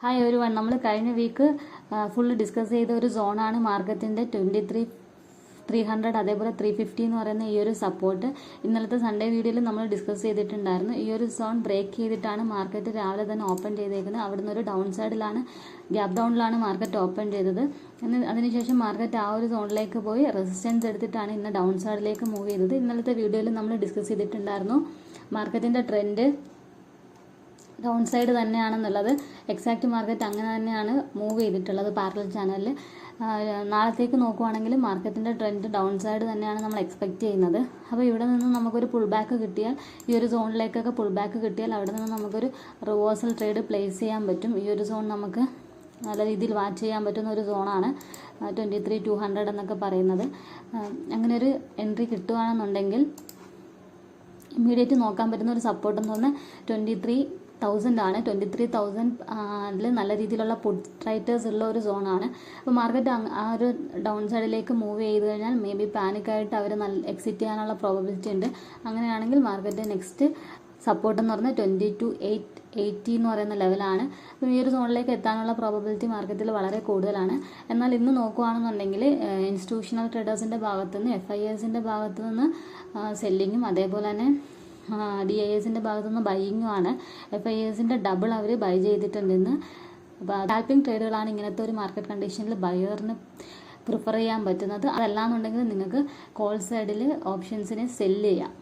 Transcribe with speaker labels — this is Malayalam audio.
Speaker 1: ഹായ് ഒരു വൺ നമ്മൾ കഴിഞ്ഞ വീക്ക് ഫുള്ള് ഡിസ്കസ് ചെയ്ത ഒരു സോണാണ് മാർക്കറ്റിൻ്റെ 23,300 അതേപോലെ 350 എന്ന് പറയുന്ന ഈ ഒരു സപ്പോർട്ട്. ഇന്നലത്തെ സൺഡേ വീഡിയോയിൽ നമ്മൾ ഡിസ്കസ് ചെയ്തിട്ടുണ്ടായിരുന്നു. ഈ ഒരു സോൺ ബ്രേക്ക് ചെയ്തിട്ടാണ് മാർക്കറ്റ് രാവിലെ തന്നെ ഓപ്പൺ ചെയ്തേക്കുന്നത്. അവിടുന്ന് ഒരു ഡൗൺ സൈഡിലാണ്, ഗ്യാപ് ഡൗണിലാണ് മാർക്കറ്റ് ഓപ്പൺ ചെയ്തത്. അതിനുശേഷം മാർക്കറ്റ് ആ ഒരു സോണിലേക്ക് പോയി റെസിസ്റ്റൻസ് എടുത്തിട്ടാണ് ഇന്ന് ഡൗൺ സൈഡിലേക്ക് മൂവ് ചെയ്തത്. ഇന്നലത്തെ വീഡിയോയിൽ നമ്മൾ ഡിസ്കസ് ചെയ്തിട്ടുണ്ടായിരുന്നു മാർക്കറ്റിൻ്റെ ട്രെൻഡ് ഡൗൺ സൈഡ് തന്നെയാണെന്നുള്ളത്. എക്സാക്റ്റ് മാർക്കറ്റ് അങ്ങനെ തന്നെയാണ് മൂവ് ചെയ്തിട്ടുള്ളത് പാരലൽ ചാനലിൽ. നാളത്തേക്ക് നോക്കുവാണെങ്കിൽ മാർക്കറ്റിൻ്റെ ട്രെൻഡ് ഡൗൺ സൈഡ് തന്നെയാണ് നമ്മൾ എക്സ്പെക്റ്റ് ചെയ്യുന്നത്. അപ്പോൾ ഇവിടെ നിന്ന് നമുക്കൊരു പുൾ ബാക്ക് കിട്ടിയാൽ, ഈ ഒരു സോണിലേക്കൊക്കെ പുൾ ബാക്ക് കിട്ടിയാൽ അവിടെ നിന്ന് നമുക്കൊരു റിവേഴ്സൽ ട്രേഡ് പ്ലേസ് ചെയ്യാൻ പറ്റും. ഈ ഒരു സോൺ നമുക്ക് നല്ല രീതിയിൽ വാച്ച് ചെയ്യാൻ പറ്റുന്ന ഒരു സോണാണ് 23,200 എന്നൊക്കെ പറയുന്നത്. അങ്ങനെ ഒരു എൻട്രി കിട്ടുകയാണെന്നുണ്ടെങ്കിൽ ഇമ്മീഡിയറ്റ് നോക്കാൻ പറ്റുന്ന ഒരു സപ്പോർട്ട് എന്ന് പറഞ്ഞാൽ 23,000 ആണ്. 23,000 നല്ല രീതിയിലുള്ള പുട്ട് റൈറ്റേഴ്സ് ഉള്ള ഒരു സോണാണ്. അപ്പോൾ മാർക്കറ്റ് ആ ഒരു ഡൗൺ സൈഡിലേക്ക് മൂവ് ചെയ്ത് കഴിഞ്ഞാൽ മേ ബി പാനിക്കായിട്ട് അവർ എക്സിറ്റ് ചെയ്യാനുള്ള പ്രോബബിലിറ്റി ഉണ്ട്. അങ്ങനെയാണെങ്കിൽ മാർക്കറ്റ് നെക്സ്റ്റ് സപ്പോർട്ട് എന്ന് പറഞ്ഞാൽ 22,880 എന്ന് പറയുന്ന ലെവലാണ്. അപ്പോൾ ഈ ഒരു സോണിലേക്ക് എത്താനുള്ള പ്രോബബിലിറ്റി മാർക്കറ്റിൽ വളരെ കൂടുതലാണ്. എന്നാൽ ഇന്ന് നോക്കുകയാണെന്നുണ്ടെങ്കിൽ ഇൻസ്റ്റിറ്റ്യൂഷണൽ ട്രേഡേഴ്സിൻ്റെ ഭാഗത്തുനിന്ന്, FIAസിൻ്റെ ഭാഗത്തു നിന്ന് സെല്ലിങ്ങും അതേപോലെ തന്നെ DIAസിൻ്റെ ഭാഗത്തുനിന്ന് ബൈയിങ്ങുമാണ്. FIAസിൻ്റെ ഡബിൾ അവർ ബൈ ചെയ്തിട്ടുണ്ട് ഇന്ന്. അപ്പോൾ സ്കാൽപ്പിംഗ് ട്രേഡുകളാണ് ഇങ്ങനത്തെ ഒരു മാർക്കറ്റ് കണ്ടീഷനിൽ ബയറിന് പ്രിഫർ ചെയ്യാൻ പറ്റുന്നത്. അതല്ലാന്നുണ്ടെങ്കിൽ നിങ്ങൾക്ക് കോൾ സൈഡിൽ ഓപ്ഷൻസിനെ സെല്ല് ചെയ്യാം.